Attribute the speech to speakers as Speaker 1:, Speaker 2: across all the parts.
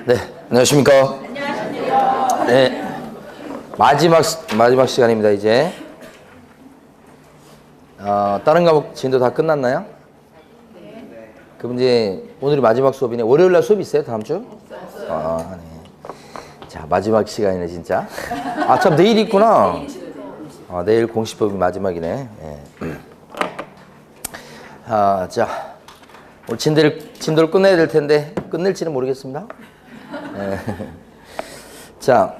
Speaker 1: 네, 안녕하십니까. 안녕하십니까. 네, 마지막 시간입니다. 이제 다른 과목 진도 다 끝났나요? 네. 그럼 이제 오늘이 마지막 수업이네. 월요일 날 수업 있어요? 다음 주? 없어요. 네. 자, 마지막 시간이네 진짜. 참 내일 있구나. 내일 공시법이 마지막이네. 네. 자, 오늘 진도를 끝내야 될 텐데 끝낼지는 모르겠습니다. 네. 자,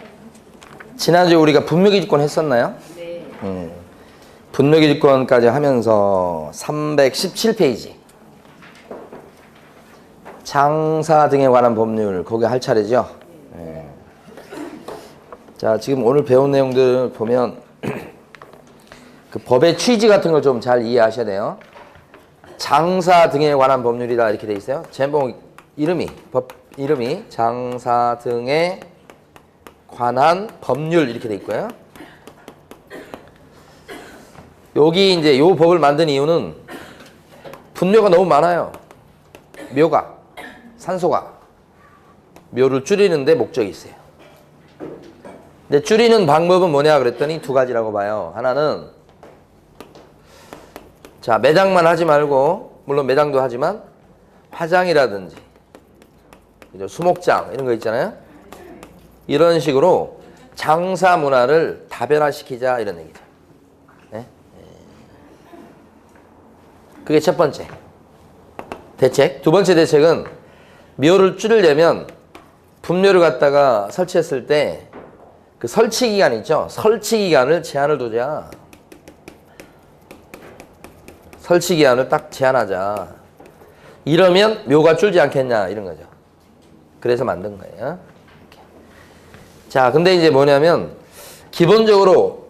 Speaker 1: 지난주에 우리가 분묘기지권 했었나요? 네. 분묘기지권까지 하면서 317페이지 장사 등에 관한 법률 거기 할 차례죠. 네. 자, 지금 오늘 배운 내용들 보면 그 법의 취지 같은 걸 좀 잘 이해하셔야 돼요. 장사 등에 관한 법률이다 이렇게 돼 있어요. 제목 법 이름이 장사 등에 관한 법률 이렇게 돼 있고요. 여기 이제 요 법을 만든 이유는 분묘가 너무 많아요. 묘가, 산소가 묘를 줄이는데 목적이 있어요. 근데 줄이는 방법은 뭐냐 그랬더니 두 가지라고 봐요. 하나는 자, 매장만 하지 말고, 물론 매장도 하지만 화장이라든지 그죠? 수목장 이런 거 있잖아요. 이런 식으로 장사 문화를 다변화시키자 이런 얘기죠. 네? 그게 첫 번째 대책. 두 번째 대책은 묘를 줄이려면 분묘를 갖다가 설치했을 때 그 설치 기간 있죠. 설치 기간을 제한을 두자. 설치 기한을 딱 제한하자. 이러면 묘가 줄지 않겠냐 이런 거죠. 그래서 만든 거예요. 이렇게. 자, 근데 이제 뭐냐면 기본적으로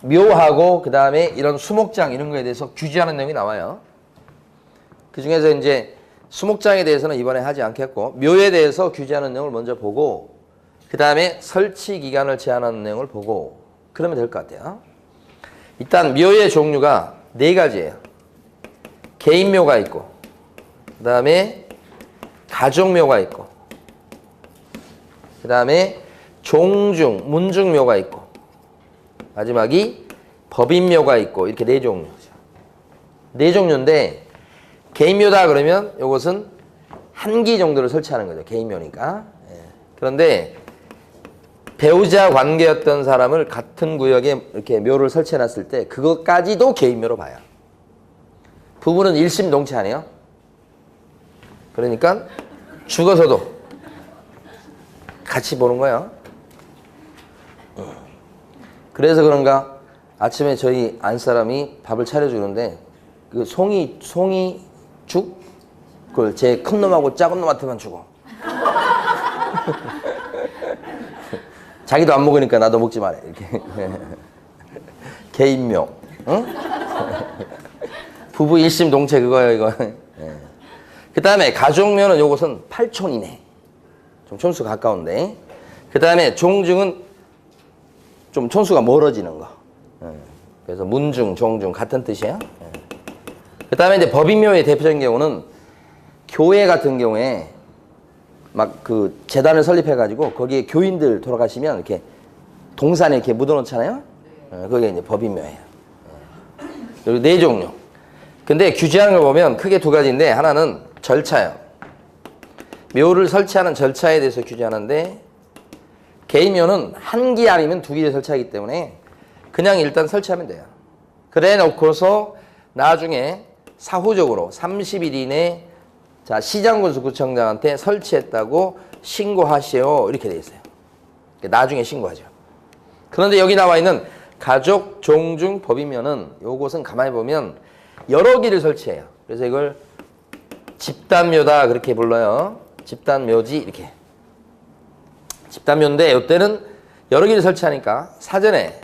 Speaker 1: 묘하고 그 다음에 이런 수목장 이런 거에 대해서 규제하는 내용이 나와요. 그 중에서 이제 수목장에 대해서는 이번에 하지 않겠고 묘에 대해서 규제하는 내용을 먼저 보고 그 다음에 설치 기간을 제한하는 내용을 보고 그러면 될 것 같아요. 일단 묘의 종류가 네 가지예요. 개인묘가 있고 그 다음에 가족묘가 있고 그 다음에 종중, 문중묘가 있고 마지막이 법인묘가 있고 이렇게 네 종류죠. 네 종류인데 개인묘다 그러면 이것은 한 기 정도를 설치하는 거죠. 개인묘니까. 그런데 배우자 관계였던 사람을 같은 구역에 이렇게 묘를 설치해놨을 때 그것까지도 개인묘로 봐요. 부부는 일심동체 아니에요? 그러니까 죽어서도 같이 보는 거예요. 그래서 그런가 아침에 저희 안사람이 밥을 차려주는데 그 송이죽? 그걸 제 큰 놈하고 작은 놈한테만 주고 자기도 안 먹으니까 나도 먹지 말래 이렇게. 개인묘. 응? 부부 일심동체 그거예요 이거. 그 다음에 가족묘는 요것은 8촌이네. 좀 촌수 가까운데. 그 다음에 종중은 좀 촌수가 멀어지는 거. 그래서 문중, 종중 같은 뜻이에요. 그 다음에 이제 법인묘의 대표적인 경우는 교회 같은 경우에 막 그 재단을 설립해가지고 거기에 교인들 돌아가시면 이렇게 동산에 이렇게 묻어놓잖아요. 그게 이제 법인묘예요. 그리고 네 종류. 근데 규제하는 걸 보면 크게 두 가지인데 하나는 절차예요. 묘를 설치하는 절차에 대해서 규제하는데 개인묘는 한 기 아니면 두 기를 설치하기 때문에 그냥 일단 설치하면 돼요. 그래 놓고서 나중에 사후적으로 30일 이내 자, 시장군수구청장한테 설치했다고 신고하시오 이렇게 돼 있어요. 나중에 신고하죠. 그런데 여기 나와 있는 가족, 종중, 법인묘는 요것은 가만히 보면 여러 기를 설치해요. 그래서 이걸 집단묘다 그렇게 불러요. 집단묘지 이렇게. 집단묘인데 이때는 여러 기를 설치하니까 사전에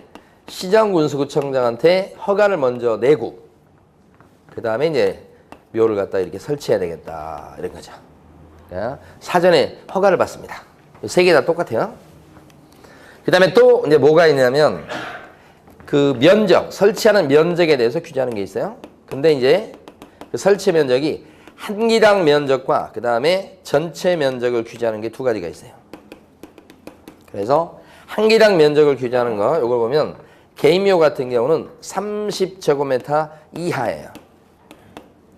Speaker 1: 시장군수구청장한테 허가를 먼저 내고 그 다음에 이제 묘를 갖다 이렇게 설치해야 되겠다 이런 거죠. 사전에 허가를 받습니다. 세 개 다 똑같아요. 그 다음에 또 이제 뭐가 있냐면 그 면적, 설치하는 면적에 대해서 규제하는 게 있어요. 근데 이제 그 설치 면적이 한기당 면적과 그 다음에 전체 면적을 규제하는 게 두 가지가 있어요. 그래서 한기당 면적을 규제하는 거 이걸 보면 개인묘 같은 경우는 30제곱미터 이하예요.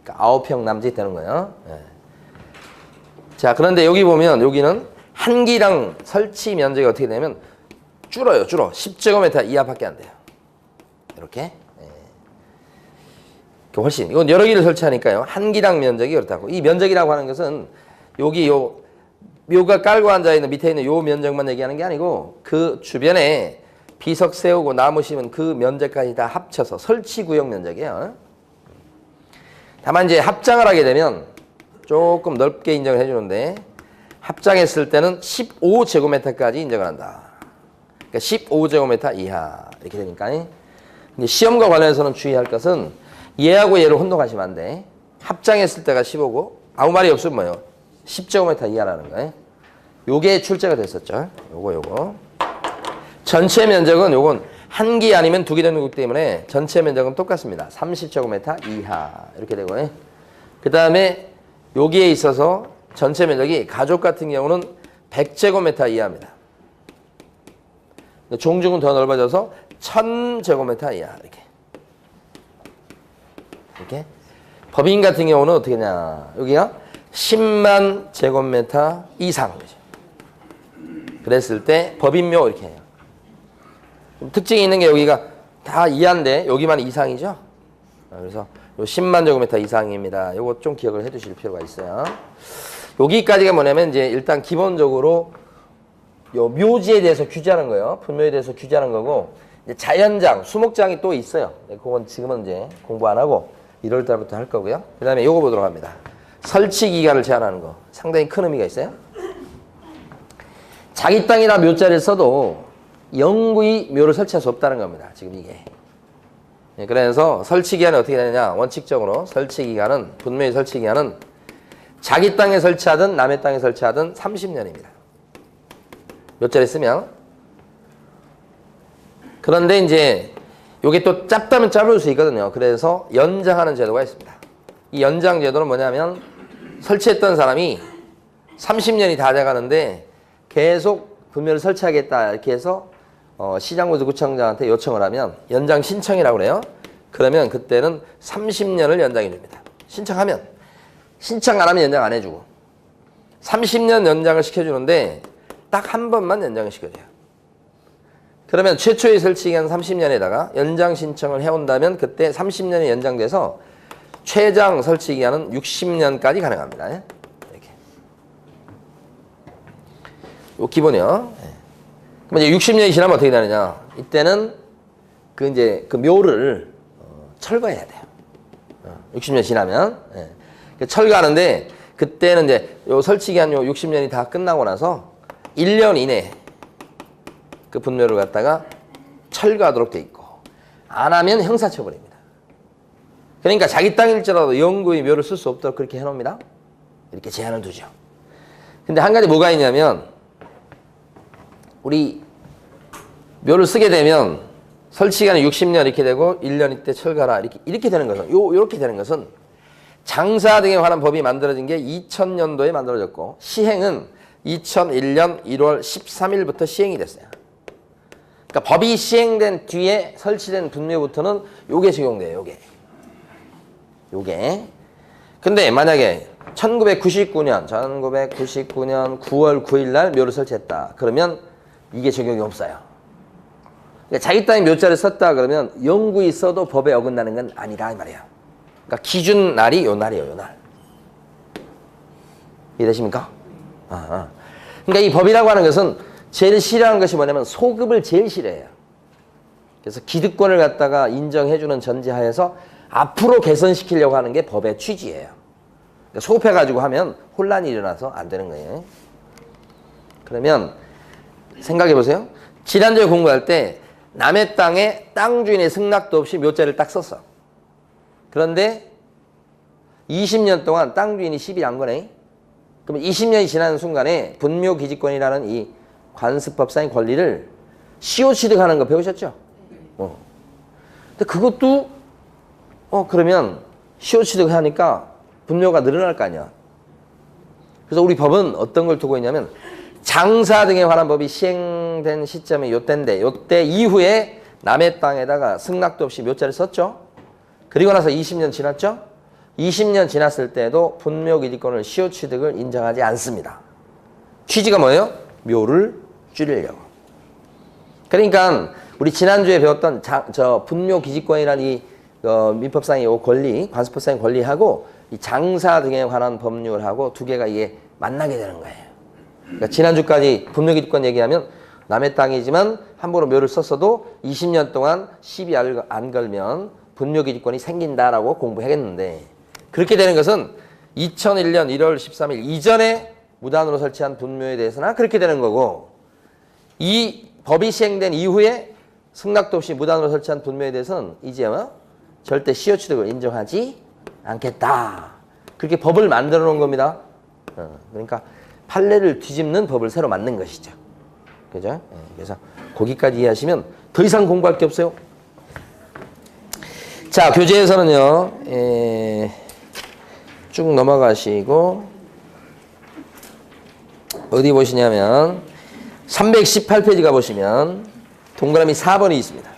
Speaker 1: 그러니까 9평 남짓 되는 거예요. 예. 자, 그런데 여기 보면 여기는 한기당 설치 면적이 어떻게 되냐면 줄어요. 10제곱미터 이하밖에 안 돼요. 이렇게. 예. 훨씬 이건 여러 개를 설치하니까요. 한기당 면적이 그렇다고. 이 면적이라고 하는 것은 여기 묘가 깔고 앉아 있는 밑에 있는 요 면적만 얘기하는 게 아니고 그 주변에 비석 세우고 나무 심은 그 면적까지 다 합쳐서 설치 구역 면적이에요. 다만 이제 합장을 하게 되면 조금 넓게 인정을 해주는데 합장했을 때는 15제곱미터까지 인정을 한다. 그러니까 15제곱미터 이하 이렇게 되니까. 근데 시험과 관련해서는 주의할 것은 얘하고 얘를 혼동하시면 안 돼. 합장했을 때가 15고 아무 말이 없으면 뭐예요? 10제곱미터 이하라는 거예요. 요게 출제가 됐었죠. 요거. 전체 면적은 요건 한 기 아니면 두 기 되는 거기 때문에 전체 면적은 똑같습니다. 30제곱미터 이하 이렇게 되고요. 그 다음에 여기에 있어서 전체 면적이 가족 같은 경우는 100제곱미터 이하입니다. 종중은 더 넓어져서 1000제곱미터 이하 이렇게. 법인 같은 경우는 어떻게 되냐? 여기가 10만 제곱미터 이상. 그랬을 때 법인묘 이렇게 해요. 특징이 있는 게 여기가 다 이하인데 여기만 이상이죠. 그래서 요 10만 제곱미터 이상입니다. 요거 좀 기억을 해 두실 필요가 있어요. 여기까지가 뭐냐면 이제 일단 기본적으로 요 묘지에 대해서 규제하는 거예요. 분묘에 대해서 규제하는 거고 이제 자연장, 수목장이 또 있어요. 그건 지금은 이제 공부 안 하고 1월 달부터 할 거고요. 그 다음에 요거 보도록 합니다. 설치 기간을 제한하는 거. 상당히 큰 의미가 있어요. 자기 땅이나 묘자를 써도 영구히 묘를 설치할 수 없다는 겁니다. 지금 이게. 그래서 설치 기간이 어떻게 되느냐. 원칙적으로 설치 기간은, 분묘의 설치 기간은 자기 땅에 설치하든 남의 땅에 설치하든 30년입니다. 묘자를 쓰면. 그런데 이제 요게 또 짧다면 짧을 수 있거든요. 그래서 연장하는 제도가 있습니다. 이 연장 제도는 뭐냐면 설치했던 사람이 30년이 다 돼가는데 계속 분묘를 설치하겠다 이렇게 해서 시장구도 구청장한테 요청을 하면 연장 신청이라고 그래요. 그러면 그때는 30년을 연장해 줍니다. 신청하면. 신청 안 하면 연장 안 해주고 30년 연장을 시켜주는데 딱 한 번만 연장을 시켜줘요. 그러면 최초의 설치기간 30년에다가 연장 신청을 해온다면 그때 30년이 연장돼서 최장 설치기간은 60년까지 가능합니다. 이렇게. 요 기본이요. 그럼 이제 60년이 지나면 어떻게 되느냐? 이때는 그 묘를 철거해야 돼요. 60년 지나면 철거하는데 그때는 이제 요 설치기간 요 60년이 다 끝나고 나서 1년 이내 그 분묘를 갖다가 철거하도록 돼 있고 안 하면 형사처벌입니다. 그러니까 자기 땅일지라도 영구히 묘를 쓸 수 없도록 그렇게 해놓습니다. 이렇게 제한을 두죠. 근데 한 가지 뭐가 있냐면 우리 묘를 쓰게 되면 설치기간이 60년 이렇게 되고 1년 이때 철거하라 이렇게 되는 것은 요렇게 되는 것은 장사 등에 관한 법이 만들어진 게 2000년도에 만들어졌고 시행은 2001년 1월 13일부터 시행이 됐어요. 그러니까 법이 시행된 뒤에 설치된 분묘부터는 요게 적용돼요. 요게. 근데 만약에 1999년 9월 9일 날 묘를 설치했다. 그러면 이게 적용이 없어요. 그러니까 자기 땅에 묘자를 썼다 그러면 영구히 써도 법에 어긋나는 건 아니다 이 말이야. 그러니까 기준 날이 요 날이에요. 요 날. 이해되십니까? 그러니까 이 법이라고 하는 것은 제일 싫어하는 것이 뭐냐면 소급을 제일 싫어해요. 그래서 기득권을 갖다가 인정해주는 전제하에서 앞으로 개선시키려고 하는 게 법의 취지예요. 그러니까 소급해가지고 하면 혼란이 일어나서 안 되는 거예요. 그러면 생각해 보세요. 지난주에 공부할 때 남의 땅에 땅 주인의 승낙도 없이 묘자를 딱 썼어. 그런데 20년 동안 땅 주인이 시비 안 거네. 그러면 20년이 지나는 순간에 분묘기지권이라는 이 관습법상의 권리를 시효 취득하는 거 배우셨죠? 근데 그것도 그러면 시효 취득하니까 분묘가 늘어날 거 아니야. 그래서 우리 법은 어떤 걸 두고 있냐면 장사 등에 관한 법이 시행된 시점이 요때인데 요때 이후에 남의 땅에다가 승낙도 없이 묘자를 썼죠. 그리고 나서 20년 지났죠. 20년 지났을 때도 분묘기지권을 시효취득을 인정하지 않습니다. 취지가 뭐예요? 묘를 줄이려고. 그러니까 우리 지난주에 배웠던 분묘기지권이라는 이 민법상의 요 권리, 관습법상의 권리하고 이 장사 등에 관한 법률하고 두 개가 이게 만나게 되는 거예요. 그러니까 지난주까지 분묘기지권 얘기하면 남의 땅이지만 함부로 묘를 썼어도 20년 동안 시비 안 걸면 분묘기지권이 생긴다라고 공부하겠는데 그렇게 되는 것은 2001년 1월 13일 이전에 무단으로 설치한 분묘에 대해서나 그렇게 되는 거고 이 법이 시행된 이후에 승낙도 없이 무단으로 설치한 분묘에 대해서는 이제 절대 시효취득을 인정하지 않겠다. 그렇게 법을 만들어 놓은 겁니다. 그러니까 판례를 뒤집는 법을 새로 만든 것이죠. 그죠? 그래서 거기까지 이해하시면 더 이상 공부할 게 없어요. 자, 교재에서는요, 쭉 넘어가시고, 어디 보시냐면, 318페이지 가보시면, 동그라미 4번이 있습니다.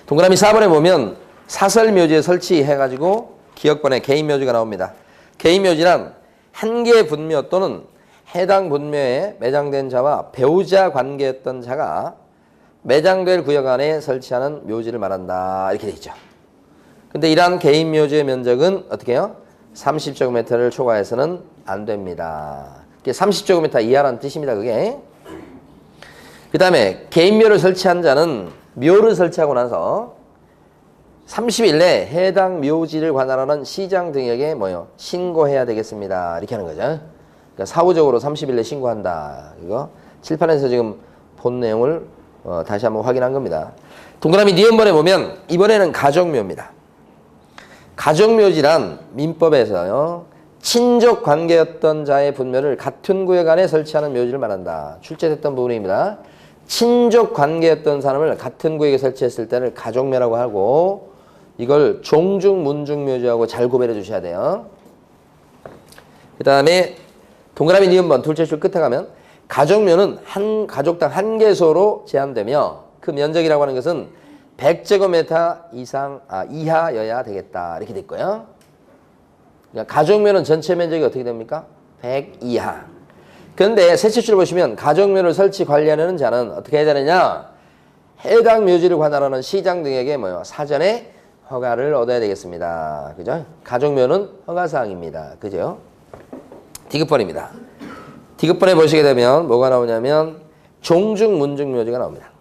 Speaker 1: 동그라미 4번에 보면, 사설묘지에 설치해가지고, 기역번에 개인묘지가 나옵니다. 개인묘지란 한 개의 분묘 또는 해당 분묘에 매장된 자와 배우자 관계였던 자가 매장될 구역 안에 설치하는 묘지를 말한다. 이렇게 돼 있죠. 근데 이러한 개인 묘지의 면적은 어떻게 해요? 30제곱미터를 초과해서는 안 됩니다. 30제곱미터 이하라는 뜻입니다. 그게. 그 다음에 개인 묘를 설치한 자는 묘를 설치하고 나서 30일 내에 해당 묘지를 관할하는 시장 등에게 신고해야 되겠습니다. 이렇게 하는 거죠. 그러니까 사후적으로 30일 내에 신고한다. 이거 칠판에서 지금 본 내용을 다시 한번 확인한 겁니다. 동그라미 니은번에 보면 이번에는 가족묘입니다. 가족묘지란 민법에서요. 친족 관계였던 자의 분묘를 같은 구역 안에 설치하는 묘지를 말한다. 출제됐던 부분입니다. 친족 관계였던 사람을 같은 구역에 설치했을 때를 가족묘라고 하고 이걸 종중, 문중묘지하고 잘 구별해 주셔야 돼요. 그 다음에 동그라미 니은번 둘째 줄 끝에 가면 가족묘는 한 가족당 한 개소로 제한되며 그 면적이라고 하는 것은 100제곱미터 이하여야 되겠다. 이렇게 돼 있고요. 그러니까 가족묘는 전체 면적이 어떻게 됩니까? 100 이하. 그런데 셋째 줄 보시면 가족묘를 설치 관리하는 자는 어떻게 해야 되느냐? 해당 묘지를 관할하는 시장 등에게 사전에 허가를 얻어야 되겠습니다. 그죠? 가족묘는 허가사항입니다. 그죠? 디귿번입니다. 디귿번에 보시게 되면 뭐가 나오냐면 종중, 문중묘지가 나옵니다.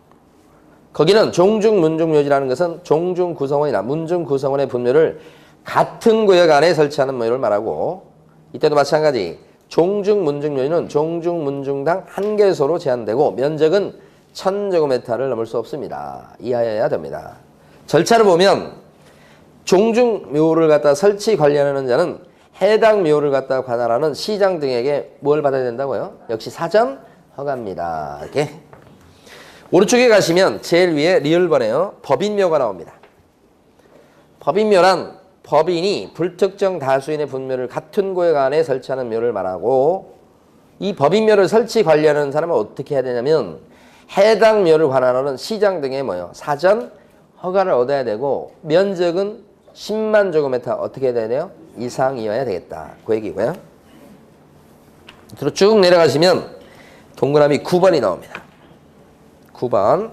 Speaker 1: 거기는 종중, 문중묘지라는 것은 종중 구성원이나 문중 구성원의 분묘를 같은 구역 안에 설치하는 묘를 말하고 이때도 마찬가지 종중, 문중묘지는 종중, 문중당 한 개소로 제한되고 면적은 1000제곱미터를 넘을 수 없습니다. 이하여야 됩니다. 절차를 보면 종중묘를 갖다 설치 관리하는 자는 해당 묘를 갖다 관할하는 시장 등에게 뭘 받아야 된다고요? 역시 사전 허가입니다. 이렇게. 오른쪽에 가시면 제일 위에 리을번에요. 법인묘가 나옵니다. 법인묘란 법인이 불특정 다수인의 분묘를 같은 구역 안에 설치하는 묘를 말하고 이 법인묘를 설치 관리하는 사람은 어떻게 해야 되냐면 해당 묘를 관할하는 시장 등의 사전 허가를 얻어야 되고 면적은 10만 제곱미터 어떻게 해야 돼요? 이상이어야 되겠다. 그 얘기고요. 밑으로 쭉 내려가시면 동그라미 9번이 나옵니다. 9번.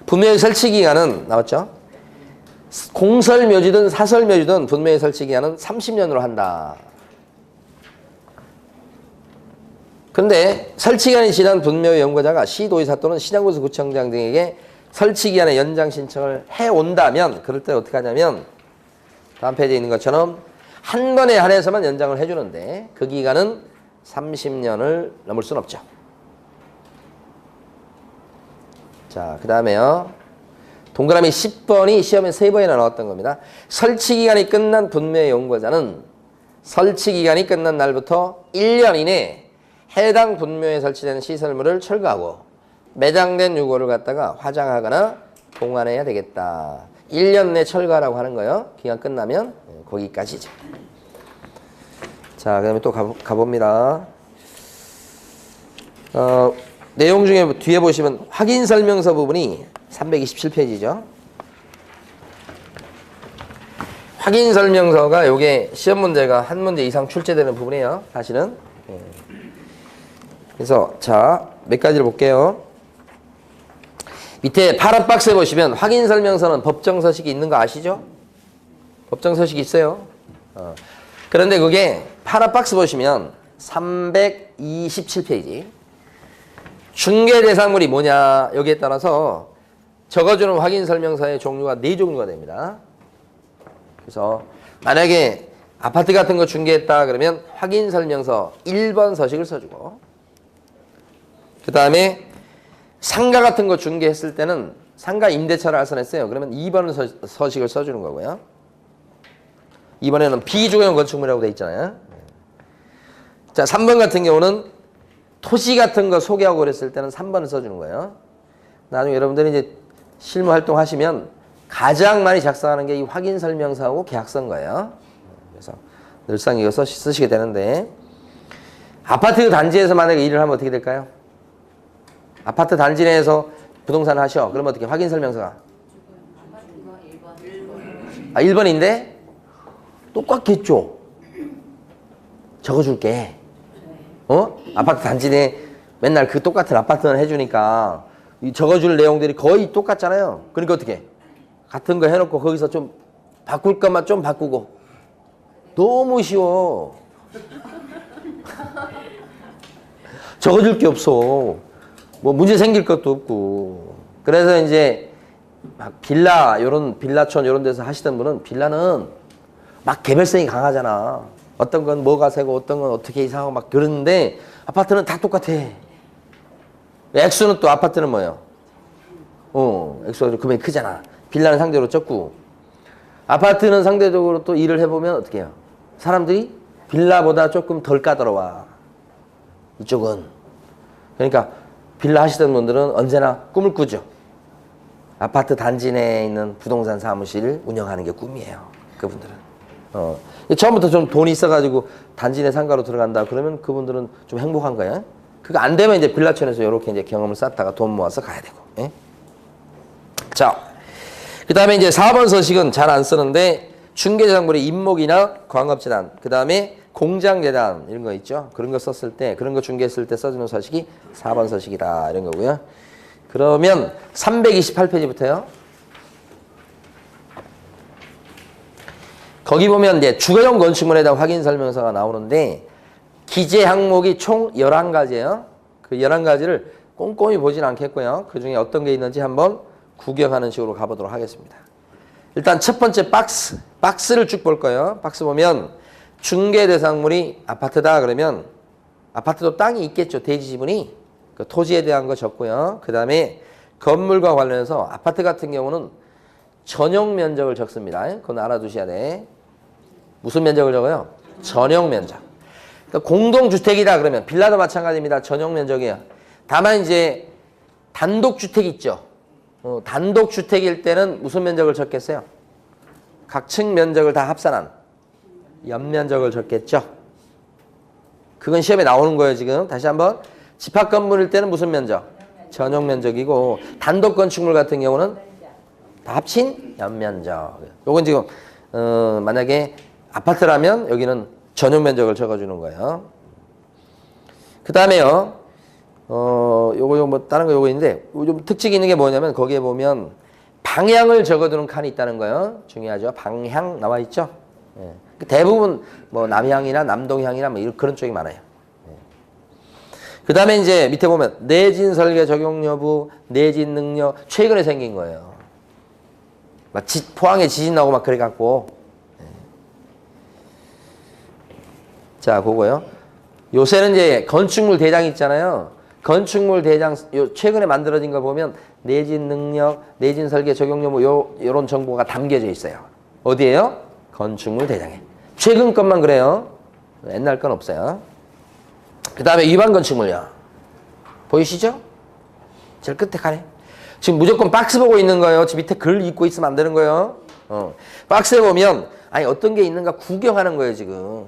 Speaker 1: 분묘의 설치 기간은 나왔죠? 공설묘지든 사설묘지든 분묘의 설치 기간은 30년으로 한다. 그런데 설치기간이 지난 분묘의 연구자가 시도의사 또는 시장군수 구청장 등에게 설치기간의 연장 신청을 해온다면 그럴 때 어떻게 하냐면 다음 페이지에 있는 것처럼 한 번에 한해서만 연장을 해주는데 그 기간은 30년을 넘을 수는 없죠. 자, 그 다음에요. 동그라미 10번이 시험에 3번이나 나왔던 겁니다. 설치기간이 끝난 분묘의 연구자는 설치기간이 끝난 날부터 1년 이내에 해당 분묘에 설치된 시설물을 철거하고 매장된 유골을 갖다가 화장하거나 봉안해야 되겠다. 1년 내 철거라고 하는 거예요. 기간 끝나면 거기까지죠. 자, 그다음에 또 가봅니다. 내용 중에 뒤에 보시면 확인 설명서 부분이 327페이지죠. 확인 설명서가 요게 시험 문제가 한 문제 이상 출제되는 부분이에요. 사실은. 그래서 자, 몇 가지를 볼게요. 밑에 파란 박스에 보시면 확인 설명서는 법정 서식이 있는 거 아시죠? 법정 서식이 있어요. 그런데 그게 파란 박스 보시면 327페이지. 중개 대상물이 뭐냐 여기에 따라서 적어주는 확인 설명서의 종류가 4종류가 됩니다. 그래서 만약에 아파트 같은 거 중개했다 그러면 확인 설명서 1번 서식을 써주고, 그 다음에 상가 같은 거 중개했을 때는 상가 임대차를 알선했어요. 그러면 2번 서식을 써주는 거고요. 이번에는 비주거용 건축물이라고 돼 있잖아요. 자, 3번 같은 경우는 토지 같은 거 소개하고 그랬을 때는 3번을 써주는 거예요. 나중에 여러분들이 이제 실무 활동 하시면 가장 많이 작성하는 게 이 확인 설명서하고 계약서인 거예요. 그래서 늘상 이거 쓰시게 되는데, 아파트 단지에서 만약에 일을 하면 어떻게 될까요? 아파트 단지 내에서 부동산 하셔. 그러면 어떻게 확인 설명서가? 1번인데 똑같겠죠. 적어줄게. 아파트 단지 내 맨날 그 똑같은 아파트는 해주니까 이 적어줄 내용들이 거의 똑같잖아요. 그러니까 어떻게? 같은 거 해놓고 거기서 좀 바꿀 것만 좀 바꾸고. 너무 쉬워. 적어줄 게 없어. 뭐 문제 생길 것도 없고. 그래서 이제 막 빌라, 요런 빌라촌 요런 데서 하시던 분은 빌라는 막 개별성이 강하잖아. 어떤 건 뭐가 세고 어떤 건 어떻게 이상하고 막 그러는데 아파트는 다 똑같아. 액수는 또 아파트는 뭐예요? 액수가 좀 금액이 크잖아. 빌라는 상대로 적고. 아파트는 상대적으로 또 일을 해보면 어떻게 해요? 사람들이 빌라보다 조금 덜 까다로워. 이쪽은. 그러니까 빌라 하시던 분들은 언제나 꿈을 꾸죠. 아파트 단지 내에 있는 부동산 사무실 운영하는 게 꿈이에요. 그분들은. 처음부터 좀 돈이 있어가지고 단지 내 상가로 들어간다. 그러면 그분들은 좀 행복한 거예요. 그거 안 되면 이제 빌라촌에서 이렇게 이제 경험을 쌓다가 돈 모아서 가야 되고. 예? 자, 그 다음에 이제 4번 서식은 잘 안 쓰는데 중개자물의 임목이나 광업재단, 그 다음에 공장재단 이런 거 있죠. 그런 거 썼을 때, 그런 거 중개했을 때 써주는 서식이 4번 서식이다 이런 거고요. 그러면 328페이지부터요. 거기 보면 이제 주거용 건축물에 대한 확인 설명서가 나오는데 기재 항목이 총 11가지예요. 그 11가지를 꼼꼼히 보진 않겠고요. 그 중에 어떤 게 있는지 한번 구경하는 식으로 가보도록 하겠습니다. 일단 첫 번째 박스를 쭉 볼 거예요. 박스 보면 중개 대상물이 아파트다 그러면 아파트도 땅이 있겠죠. 대지 지분이. 그 토지에 대한 거 적고요. 그 다음에 건물과 관련해서 아파트 같은 경우는 전용 면적을 적습니다. 그건 알아두셔야 돼. 무슨 면적을 적어요? 전용 면적. 그러니까 공동주택이다 그러면 빌라도 마찬가지입니다. 전용 면적이에요. 다만 이제 단독주택 있죠. 단독주택일 때는 무슨 면적을 적겠어요? 각 층 면적을 다 합산한 연면적을 적겠죠. 그건 시험에 나오는 거예요. 지금 다시 한번 집합건물일 때는 무슨 면적? 전용 면적이고 단독 건축물 같은 경우는 다 합친 연면적. 요건 지금 만약에 아파트라면 여기는 전용 면적을 적어주는 거예요. 그 다음에요. 요거 뭐 다른 거 요거 있는데 좀 특징이 있는 게 뭐냐면 거기에 보면 방향을 적어두는 칸이 있다는 거예요. 중요하죠. 방향 나와 있죠. 예. 대부분 뭐 남향이나 남동향이나 뭐 그런 쪽이 많아요. 예. 그 다음에 이제 밑에 보면 내진 설계 적용 여부, 내진 능력 최근에 생긴 거예요. 막 포항에 지진 나고 막 그래갖고. 예. 자, 그거요. 요새는 이제 건축물 대장 있잖아요. 건축물 대장 최근에 만들어진 거 보면 내진 능력, 내진 설계 적용 여부 요런 정보가 담겨져 있어요. 어디에요? 건축물 대장에. 최근 것만 그래요. 옛날 건 없어요. 그 다음에 위반 건축물이요. 보이시죠? 제일 끝에 가네. 지금 무조건 박스 보고 있는 거예요. 지금 밑에 글 읽고 있으면 안 되는 거예요. 박스에 보면 아니 어떤 게 있는가 구경하는 거예요 지금.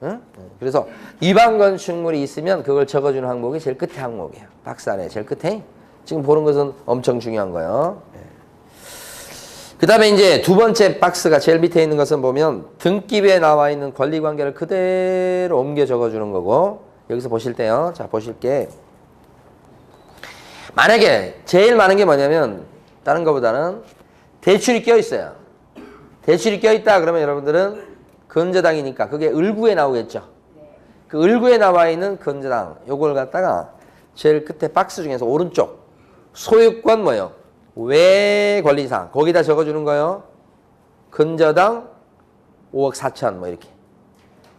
Speaker 1: 응? 그래서 위반 건축물이 있으면 그걸 적어주는 항목이 제일 끝에 항목이에요. 박스 안에 제일 끝에. 지금 보는 것은 엄청 중요한 거예요. 그 다음에 이제 두 번째 박스가 제일 밑에 있는 것은 보면 등기부에 나와 있는 권리관계를 그대로 옮겨 적어주는 거고, 여기서 보실 때요. 자, 보실 게 만약에 제일 많은 게 뭐냐면 다른 것보다는 대출이 껴있어요. 대출이 껴있다 그러면 여러분들은 건저당이니까 그게 을구에 나오겠죠. 그 을구에 나와 있는 건저당 요걸 갖다가 제일 끝에 박스 중에서 오른쪽 소유권 뭐예요? 외 권리상 거기다 적어주는 거예요. 건저당 5억 4천 뭐 이렇게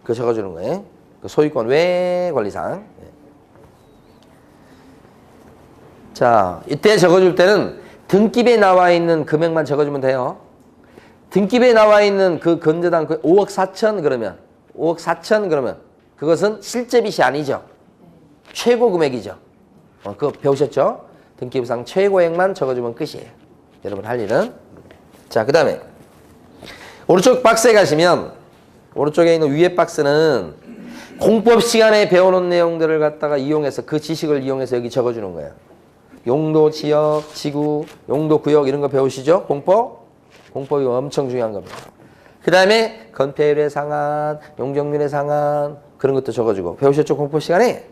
Speaker 1: 그거 적어주는 거예요. 그 소유권 외 권리상. 자, 이때 적어줄 때는 등기부에 나와 있는 금액만 적어주면 돼요. 등기부에 나와 있는 그 건저당 그 5억 4천 그러면 5억 4천 그러면 그것은 실제 빚이 아니죠. 최고 금액이죠. 그거 배우셨죠? 등기부상 최고액만 적어주면 끝이에요. 여러분 할 일은. 자, 그 다음에 오른쪽 박스에 가시면 오른쪽에 있는 위에 박스는 공법 시간에 배워놓은 내용들을 갖다가 이용해서 그 지식을 이용해서 여기 적어주는 거예요. 용도, 지역, 지구, 용도, 구역 이런 거 배우시죠? 공법? 공법이 엄청 중요한 겁니다. 그 다음에 건폐율의 상한, 용적률의 상한 그런 것도 적어주고 배우셨죠? 공법 시간에?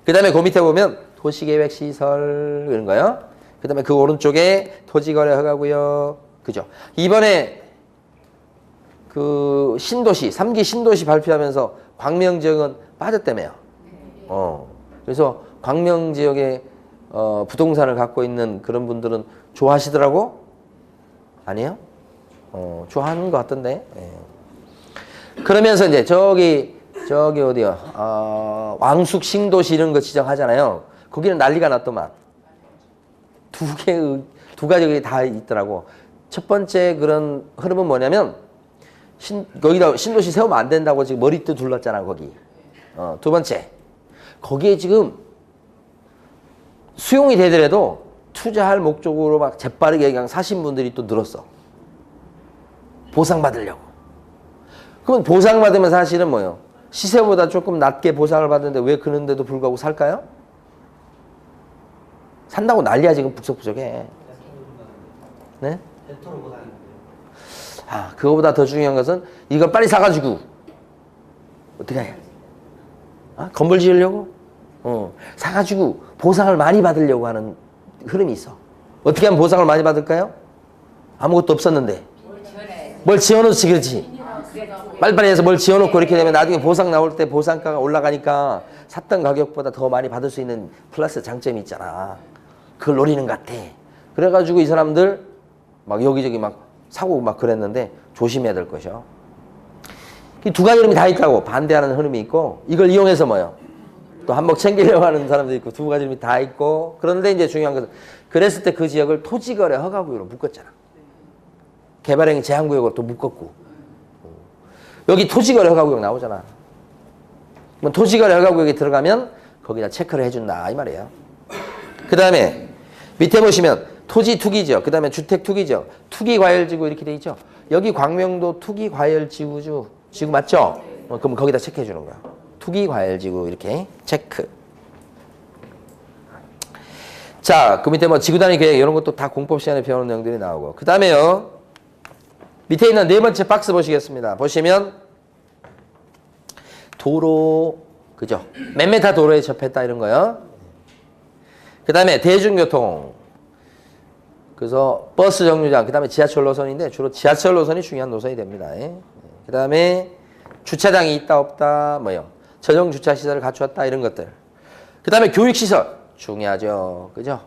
Speaker 1: 그 다음에 그 밑에 보면 도시계획 시설 이런 거요. 그 다음에 그 오른쪽에 토지거래 허가구역 그죠? 이번에 그 신도시 3기 신도시 발표하면서 광명지역은 빠졌다며요. 그래서 광명지역에 부동산을 갖고 있는 그런 분들은 좋아하시더라고? 아니에요? 좋아하는 것 같던데. 예. 그러면서 이제 저기 어디요? 왕숙 신도시 이런 거 지정하잖아요. 거기는 난리가 났더만. 두 가지 다 있더라고. 첫 번째 그런 흐름은 뭐냐면 거기다 신도시 세우면 안 된다고 지금 머리띠 둘렀잖아 거기. 두 번째 거기에 지금 수용이 되더라도 투자할 목적으로 막 재빠르게 그냥 사신 분들이 또 늘었어. 보상받으려고. 그럼 보상받으면 사실은 뭐예요? 시세보다 조금 낮게 보상을 받는데 왜 그런데도 불구하고 살까요? 산다고 난리야 지금 북적북적해. 네? 아, 그거보다 더 중요한 것은 이거 빨리 사가지고 어떻게 해? 건물 지으려고? 사가지고 보상을 많이 받으려고 하는 흐름이 있어. 어떻게 하면 보상을 많이 받을까요? 아무것도 없었는데 뭘 지어놓지 그렇지. 빨리빨리 해서 뭘 지어놓고 이렇게 되면 나중에 보상 나올 때 보상가가 올라가니까 샀던 가격보다 더 많이 받을 수 있는 플러스 장점이 있잖아. 그걸 노리는 것 같아. 그래가지고 이 사람들 막 여기저기 막 사고 막 그랬는데 조심해야 될 것이요. 두 가지 흐름이 다 있다고. 반대하는 흐름이 있고 이걸 이용해서 뭐요? 또 한몫 챙기려고 하는 사람도 있고 두 가지 흐름이 다 있고. 그런데 이제 중요한 것은 그랬을 때 그 지역을 토지거래 허가구역으로 묶었잖아. 개발행위 제한구역으로 또 묶었고. 여기 토지거래 허가구역 나오잖아. 그럼 토지거래 허가구역에 들어가면 거기다 체크를 해준다 이 말이에요. 그 다음에 밑에 보시면 토지 투기죠. 그 다음에 주택 투기죠. 투기과열지구 이렇게 돼 있죠. 여기 광명도 투기과열지구죠. 지구 맞죠? 그럼 거기다 체크해 주는 거야. 투기과열지구 이렇게 체크. 자, 그 밑에 뭐 지구단위 계획 이런 것도 다 공법 시간에 배우는 내용들이 나오고. 그 다음에요. 밑에 있는 네 번째 박스 보시겠습니다. 보시면 도로 그죠? 몇 메타 도로에 접했다 이런 거요. 그 다음에 대중교통. 그래서 버스 정류장, 그 다음에 지하철 노선인데 주로 지하철 노선이 중요한 노선이 됩니다. 그 다음에 주차장이 있다 없다 뭐요? 전용 주차 시설을 갖추었다 이런 것들. 그 다음에 교육시설 중요하죠. 그죠?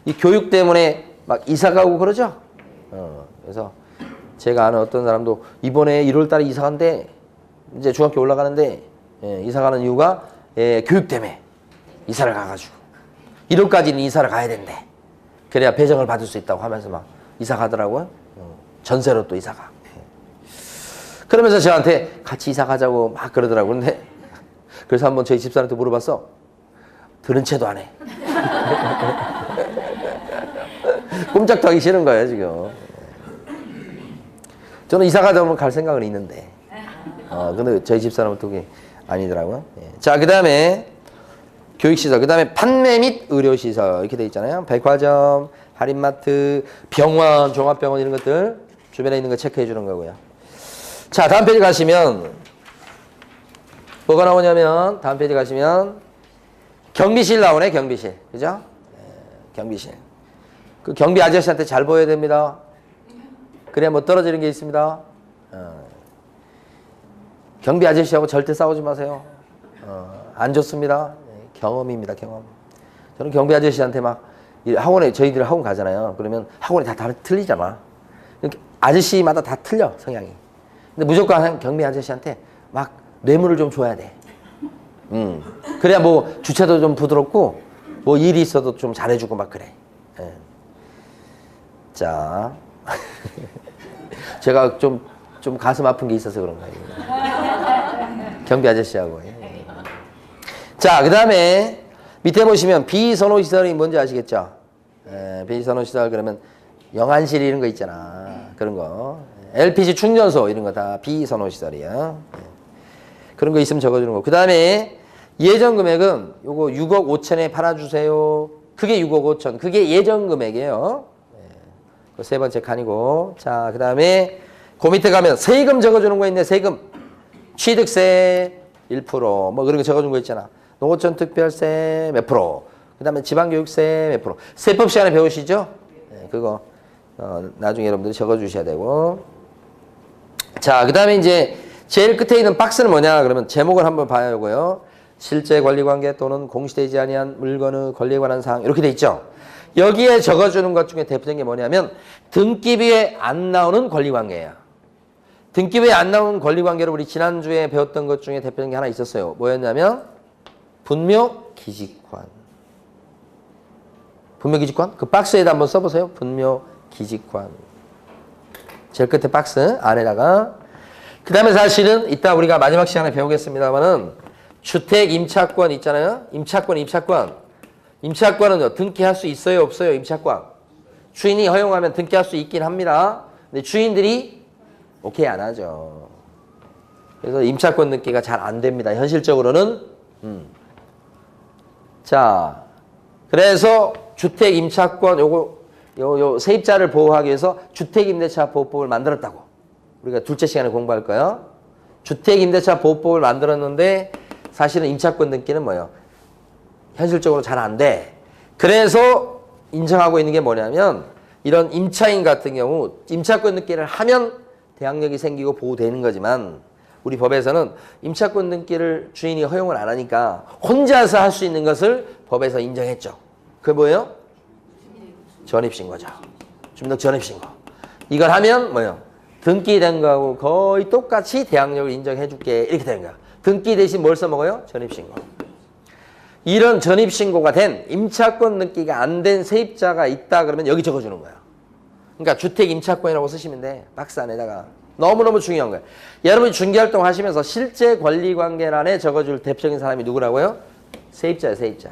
Speaker 1: 이 교육 때문에 막 이사 가고 그러죠? 그래서 제가 아는 어떤 사람도 이번에 1월 달에 이사 간대. 이제 중학교 올라가는데 이사 가는 이유가 교육 때문에 이사를 가가지고 1월까지는 이사를 가야 된대. 그래야 배정을 받을 수 있다고 하면서 막 이사 가더라고요. 전세로 또 이사 가. 그러면서 저한테 같이 이사 가자고 막 그러더라고요. 근데 그래서 한번 저희 집사람한테 물어봤어. 들은 채도 안 해. 꼼짝도 하기 싫은 거예요, 지금. 저는 이사 가다 보면 갈 생각은 있는데. 근데 저희 집사람은 또 그게 아니더라고요. 예. 자, 그 다음에 교육시설, 그 다음에 판매 및 의료시설 이렇게 돼 있잖아요. 백화점, 할인마트, 병원, 종합병원 이런 것들 주변에 있는 거 체크해 주는 거고요. 자, 다음 페이지 가시면 뭐가 나오냐면 다음 페이지 가시면 경비실 나오네. 경비실. 그죠? 경비실. 그 경비 아저씨한테 잘 보여야 됩니다. 그래야 뭐 떨어지는 게 있습니다. 경비 아저씨하고 절대 싸우지 마세요. 안 좋습니다. 경험입니다. 경험. 저는 경비 아저씨한테 막 학원에 저희들 학원 가잖아요. 그러면 학원이 다 틀리잖아. 아저씨마다 다 틀려 성향이. 근데 무조건 경비 아저씨한테 막 뇌물을 좀 줘야 돼. 그래야 뭐 주차도 좀 부드럽고 뭐 일이 있어도 좀 잘해주고 막 그래. 예. 자, 제가 좀 가슴 아픈 게 있어서 그런가. 경비 아저씨하고. 자, 그 다음에 밑에 보시면 비선호시설이 뭔지 아시겠죠? 비선호시설 그러면 영안실 이런 거 있잖아. 그런 거. LPG 충전소 이런 거 다 비선호시설이야. 그런 거 있으면 적어주는 거. 그 다음에 예전 금액은 요거 6억 5천에 팔아주세요. 그게 6억 5천. 그게 예전 금액이에요. 그 세 번째 칸이고. 자, 그 다음에 그 밑에 가면 세금 적어주는 거 있네. 세금. 취득세 1%. 뭐 그런 거 적어준 거 있잖아. 농어촌 특별세 몇 프로. 그 다음에 지방교육세 몇 프로. 세법 시간에 배우시죠? 네, 그거 나중에 여러분들이 적어주셔야 되고. 자, 그 다음에 이제 제일 끝에 있는 박스는 뭐냐 그러면 제목을 한번 봐야 하고요. 실제 권리관계 또는 공시되지 아니한 물건의 권리에 관한 사항 이렇게 돼 있죠. 여기에 적어주는 것 중에 대표적인 게 뭐냐면 등기부에 안 나오는 권리관계예요. 등기부에 안 나오는 권리관계를 우리 지난주에 배웠던 것 중에 대표적인 게 하나 있었어요. 뭐였냐면 분묘기직관. 분묘기직관? 그 박스에다 한번 써보세요. 분묘기직관. 제일 끝에 박스 안에다가. 그 다음에 사실은 이따 우리가 마지막 시간에 배우겠습니다만은 주택 임차권 있잖아요. 임차권은 등기할 수 있어요, 없어요? 임차권. 주인이 허용하면 등기할 수 있긴 합니다. 근데 주인들이 오케이 안 하죠. 그래서 임차권 등기가 잘 안 됩니다. 현실적으로는. 자, 그래서 주택 임차권 요 세입자를 보호하기 위해서 주택임대차 보호법을 만들었다고. 우리가 둘째 시간에 공부할 거예요. 주택임대차 보호법을 만들었는데 사실은 임차권 등기는 뭐예요? 현실적으로 잘 안 돼. 그래서 인정하고 있는 게 뭐냐면 이런 임차인 같은 경우 임차권 등기를 하면 대항력이 생기고 보호되는 거지만 우리 법에서는 임차권 등기를 주인이 허용을 안 하니까 혼자서 할 수 있는 것을 법에서 인정했죠. 그게 뭐예요? 전입신고죠. 주민등록 전입신고. 이걸 하면 뭐예요? 등기된 거하고 거의 똑같이 대항력을 인정해 줄게 이렇게 되는 거야. 등기 대신 뭘 써먹어요? 전입신고. 이런 전입신고가 된 임차권 등기가 안 된 세입자가 있다 그러면 여기 적어주는 거야. 그러니까 주택 임차권이라고 쓰시면 돼. 박스 안에다가. 너무너무 중요한 거예요. 여러분이 중개활동 하시면서 실제 권리관계란에 적어줄 대표적인 사람이 누구라고요? 세입자예요. 세입자.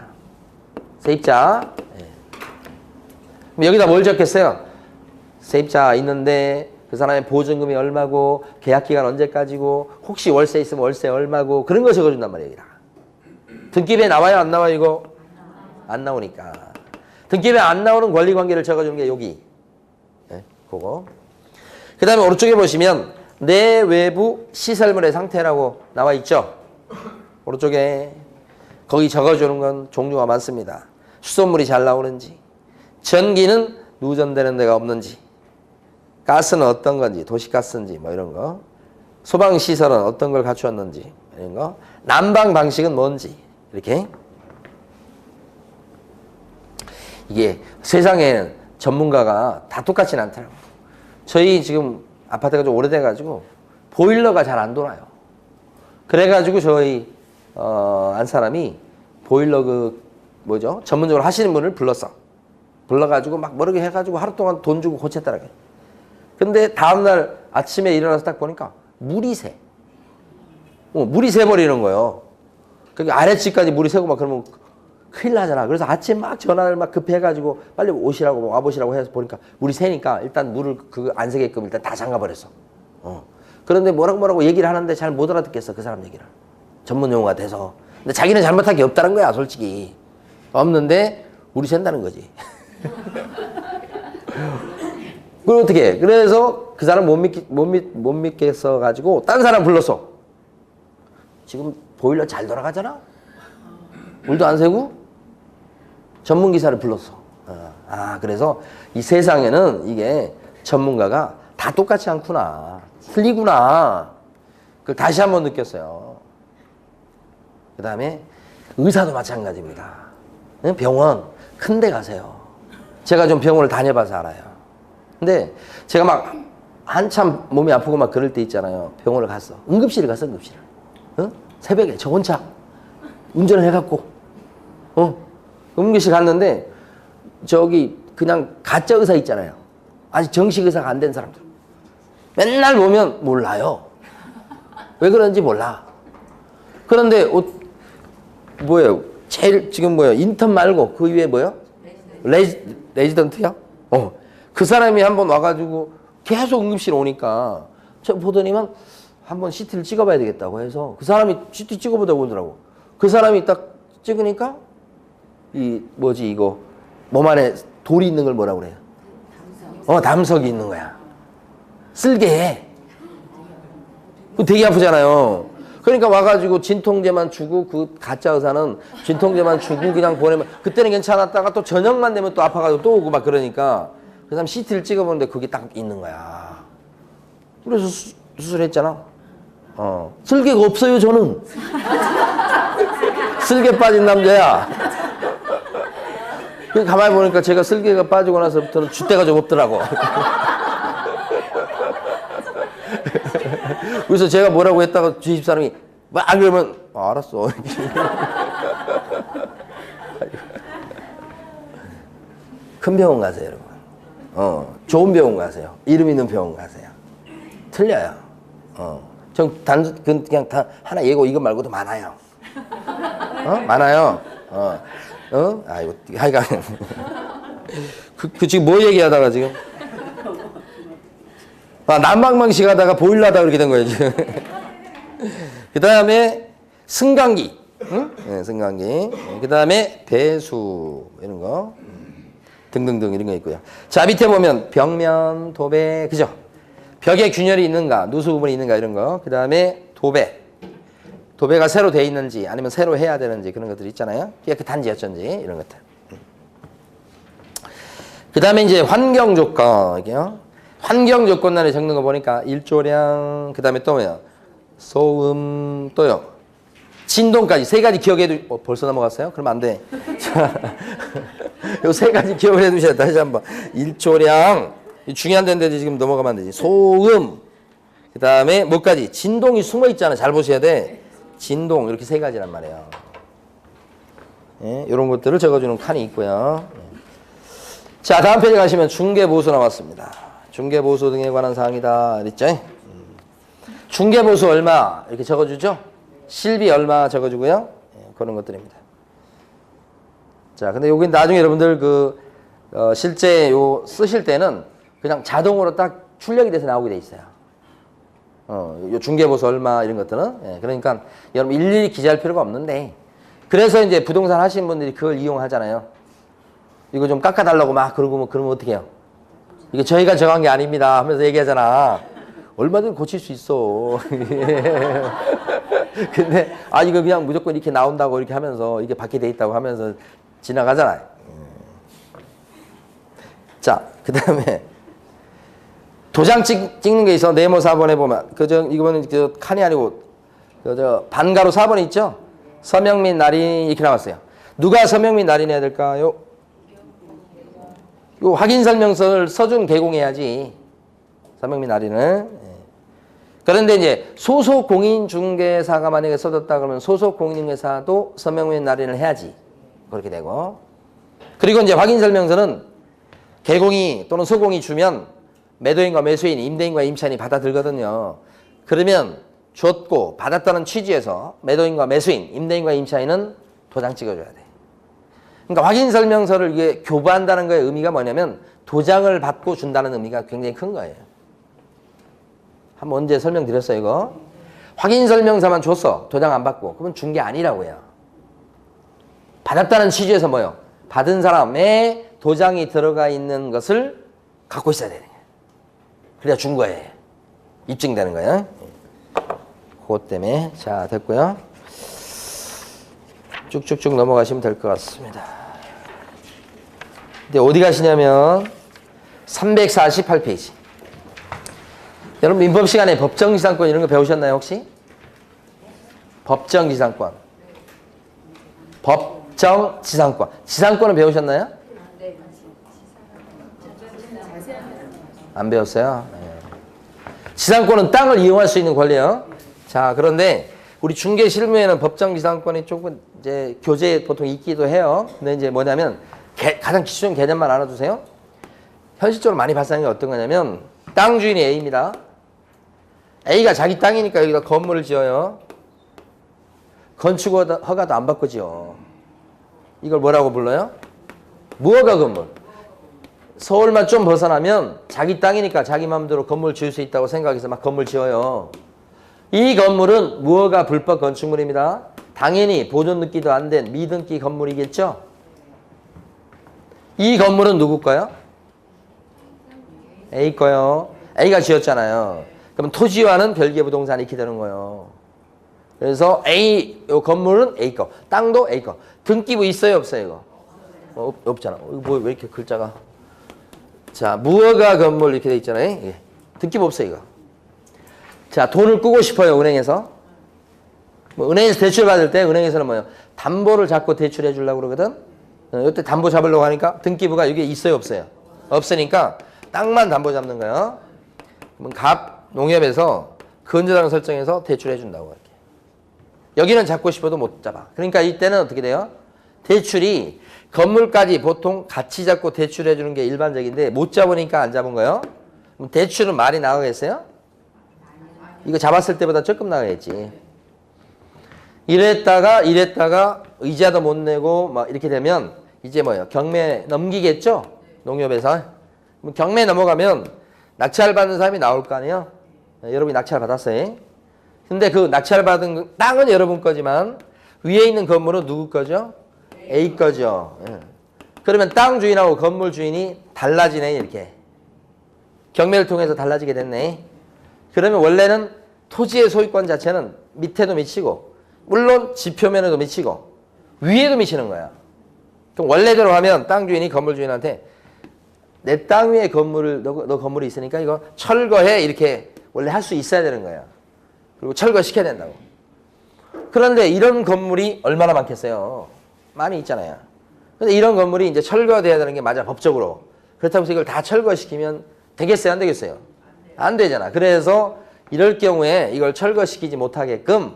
Speaker 1: 세입자. 네. 여기다 뭘 적겠어요? 세입자 있는데 그 사람의 보증금이 얼마고 계약기간 언제까지고 혹시 월세 있으면 월세 얼마고 그런 거 적어준단 말이에요. 여기다. 등기부에 나와요? 안 나와요? 이거? 안 나오니까. 등기부에 안 나오는 권리관계를 적어주는 게 여기. 네, 그거. 그 다음에 오른쪽에 보시면 내 외부 시설물의 상태라고 나와 있죠. 오른쪽에 거기 적어주는 건 종류가 많습니다. 수돗물이 잘 나오는지, 전기는 누전되는 데가 없는지, 가스는 어떤 건지, 도시가스인지 뭐 이런 거, 소방시설은 어떤 걸 갖추었는지 이런 거, 난방 방식은 뭔지 이렇게. 이게 세상에 전문가가 다 똑같진 않더라고요. 저희 지금 아파트가 좀 오래돼가지고 보일러가 잘 안 돌아요. 그래가지고 저희 안 사람이 보일러 뭐죠? 전문적으로 하시는 분을 불러가지고 막 모르게 해가지고 하루 동안 돈 주고 고쳤더라고요. 근데 다음날 아침에 일어나서 딱 보니까 물이 새. 물이 새버리는 거예요. 그게 아래층까지 물이 새고 막 그러면 큰일 나잖아. 그래서 아침 막 전화를 막 급해가지고 빨리 오시라고 와보시라고 해서 보니까 물이 새니까 일단 물을 그거 안 새게끔 일단 다 잠가버렸어. 그런데 뭐라고 얘기를 하는데 잘 못 알아듣겠어. 그 사람 얘기를. 전문 용어가 돼서. 근데 자기는 잘못한 게 없다는 거야, 솔직히. 없는데 물이 샌다는 거지. 그럼 어떻게 해? 그래서 그 사람 못 믿겠어 가지고 딴 사람 불렀어. 지금 보일러 잘 돌아가잖아? 물도 안 새고? 전문 기사를 불렀어. 그래서 이 세상에는 이게 전문가가 다 똑같지 않구나. 틀리구나. 그걸 다시 한번 느꼈어요. 그 다음에 의사도 마찬가지입니다. 병원 큰 데 가세요. 제가 좀 병원을 다녀봐서 알아요. 근데 제가 막 한참 몸이 아프고 막 그럴 때 있잖아요. 병원을 갔어. 응급실을 갔어, 응급실을. 새벽에 저 혼자 운전을 해갖고 응급실 갔는데 저기 그냥 가짜 의사 있잖아요. 아직 정식 의사가 안 된 사람들. 맨날 보면 몰라요. 왜 그런지 몰라. 그런데 뭐예요? 제일 지금 뭐예요? 인턴 말고 그 위에 뭐예요? 레지던트요? 그 사람이 한번 와가지고 계속 응급실 오니까 제가 보더니만 한번 CT를 찍어봐야 되겠다고 해서 그 사람이 CT 찍어보자고 그러더라고. 그 사람이 딱 찍으니까 이 뭐지 이거 몸 안에 돌이 있는 걸 뭐라고 그래요? 담석이 있는 거야. 쓸개해. 되게 아프잖아요. 그러니까 와가지고 진통제만 주고 그 가짜 의사는 진통제만 주고 그냥 보내면 그때는 괜찮았다가 또 저녁만 되면 또 아파가지고 또 오고 막 그러니까 그 사람 CT를 찍어보는데 그게 딱 있는 거야. 그래서 수술했잖아. 쓸개가 없어요, 저는. 쓸개 빠진 남자야. 가만히 보니까 제가 쓸개가 빠지고 나서부터는 줏대가 좀 없더라고. 그래서 제가 뭐라고 했다가 주위 집사람이 막 그러면 알았어. 큰 병원 가세요, 여러분. 좋은 병원 가세요. 이름 있는 병원 가세요. 틀려요. 그냥 다 하나 예고 이거 말고도 많아요. 많아요. 아이고, 하여간. 지금 뭐 얘기하다가 지금? 난방방식 하다가 보일러 하다가 그렇게 된 거예요, 지금. 그 다음에 승강기. 응? 네, 승강기. 그 다음에 배수. 이런 거. 등등등 이런 거 있고요. 자, 밑에 보면 벽면, 도배. 그죠? 벽에 균열이 있는가, 누수 부분이 있는가 이런 거. 그 다음에 도배. 도배가 새로 돼 있는지 아니면 새로 해야 되는지 그런 것들이 있잖아요. 깨끗한지 어쩐지 이런 것들. 그 다음에 이제 환경 조건. 환경 조건란에 적는 거 보니까 일조량, 그 다음에 또 뭐야? 소음, 또요. 진동까지 세 가지 기억해도, 벌써 넘어갔어요? 그러면 안 돼. 자, 요 세 가지 기억을 해 두셔야 돼. 다시 한 번. 일조량, 중요한 데인데 지금 넘어가면 안 되지. 소음, 그 다음에 뭐까지? 진동이 숨어 있잖아. 잘 보셔야 돼. 진동, 이렇게 세 가지란 말이에요. 예, 이런 것들을 적어주는 칸이 있고요. 자, 다음 페이지 가시면 중개보수 나왔습니다. 중개보수 등에 관한 사항이다. 그랬죠? 중개보수 얼마 이렇게 적어주죠? 실비 얼마 적어주고요. 예, 그런 것들입니다. 자, 근데 여기 나중에 여러분들 실제 쓰실 때는 그냥 자동으로 딱 출력이 돼서 나오게 돼 있어요. 요 중개보수 얼마 이런 것들은. 예, 그러니까 여러분 일일이 기재할 필요가 없는데 그래서 이제 부동산 하시는 분들이 그걸 이용하잖아요. 이거 좀 깎아달라고 막 그러면 어떻게 해요? 이게 저희가 정한 게 아닙니다 하면서 얘기하잖아. 얼마든지 고칠 수 있어. 근데 이거 그냥 무조건 이렇게 나온다고 이렇게 하면서 이게 받게 돼 있다고 하면서 지나가잖아요. 자, 그 다음에 도장 찍는 게 있어. 네모 4번에 보면 이거는 칸이 아니고 반가로 4번에 있죠. 서명 및 날인 이렇게 나왔어요. 누가 서명 및 날인해야 될까요? 요 확인 설명서를 써준 개공해야지. 서명 및 날인을. 그런데 이제 소속 공인중개사가 만약에 써줬다 그러면 소속 공인중개사도 서명 및 날인을 해야지. 그렇게 되고. 그리고 이제 확인 설명서는 개공이 또는 소공이 주면 매도인과 매수인, 임대인과 임차인이 받아들거든요. 그러면 줬고 받았다는 취지에서 매도인과 매수인, 임대인과 임차인은 도장 찍어줘야 돼. 그러니까 확인설명서를 이게 교부한다는 거의 의미가 뭐냐면 도장을 받고 준다는 의미가 굉장히 큰 거예요. 한번 언제 설명드렸어요, 이거? 확인설명서만 줬어. 도장 안 받고. 그러면 준 게 아니라고요. 받았다는 취지에서 뭐요? 받은 사람의 도장이 들어가 있는 것을 갖고 있어야 되는 거예요. 그래야 준 거예요. 입증되는 거예요. 그것 때문에. 자, 됐고요. 쭉쭉쭉 넘어가시면 될 것 같습니다. 근데 어디 가시냐면 348페이지. 여러분 민법 시간에 법정지상권 이런 거 배우셨나요 혹시? 법정지상권. 법정지상권. 지상권은 배우셨나요? 안 배웠어요? 네. 지상권은 땅을 이용할 수 있는 권리요. 자, 그런데 우리 중개 실무에는 법정지상권이 조금 이제 교재에 보통 있기도 해요. 근데 이제 뭐냐면 가장 기초적인 개념만 알아두세요. 현실적으로 많이 발생하는 게 어떤 거냐면 땅 주인이 A입니다. A가 자기 땅이니까 여기다 건물을 지어요. 건축 허가도 안 받고 지어. 이걸 뭐라고 불러요? 무허가 건물. 서울만 좀 벗어나면 자기 땅이니까 자기 마음대로 건물 지을 수 있다고 생각해서 막 건물 지어요. 이 건물은 무허가 불법 건축물입니다. 당연히 보존 등기도 안 된 미등기 건물이겠죠? 이 건물은 누구 거요? A 거요. A가 지었잖아요. 그럼 토지와는 별개 부동산이 이렇게 되는 거예요. 그래서 A, 요 건물은 A 거, 땅도 A 거. 등기부 있어요, 없어요, 이거? 없잖아. 뭐 왜 이렇게 글자가. 자, 무허가 건물 이렇게 돼 있잖아요. 예. 등기부 없어요, 이거. 자, 돈을 꾸고 싶어요, 은행에서. 뭐 은행에서 대출 받을 때 은행에서는 뭐예요? 담보를 잡고 대출해 주려고 그러거든. 이때 담보 잡으려고 하니까 등기부가 이게 있어요, 없어요? 없으니까 땅만 담보 잡는 거예요. 그러면 농협에서 근저당 설정해서 대출해 준다고 이렇게. 여기는 잡고 싶어도 못 잡아. 그러니까 이때는 어떻게 돼요? 대출이 건물까지 보통 같이 잡고 대출해 주는 게 일반적인데 못 잡으니까 안 잡은 거예요. 그럼 대출은 많이 나가겠어요? 이거 잡았을 때보다 조금 나가겠지. 이랬다가 이자도 못 내고 막 이렇게 되면 이제 뭐예요? 경매 넘기겠죠? 농협에서. 그럼 경매 넘어가면 낙찰 받는 사람이 나올 거 아니에요? 여러분이 낙찰 받았어요. 근데 그 낙찰 받은 땅은 여러분 거지만 위에 있는 건물은 누구 거죠? A 거죠. 예. 그러면 땅 주인하고 건물 주인이 달라지네, 이렇게. 경매를 통해서 달라지게 됐네. 그러면 원래는 토지의 소유권 자체는 밑에도 미치고 물론 지표면에도 미치고 위에도 미치는 거야. 그럼 원래대로 하면 땅 주인이 건물 주인한테 내 땅 위에 건물을 너 건물이 있으니까 이거 철거해, 이렇게 원래 할 수 있어야 되는 거야. 그리고 철거시켜야 된다고. 그런데 이런 건물이 얼마나 많겠어요? 많이 있잖아요. 근데 이런 건물이 이제 철거돼야 되는 게 맞아, 법적으로. 그렇다고 해서 이걸 다 철거시키면 되겠어요, 안 되겠어요? 안 되잖아. 그래서 이럴 경우에 이걸 철거시키지 못하게끔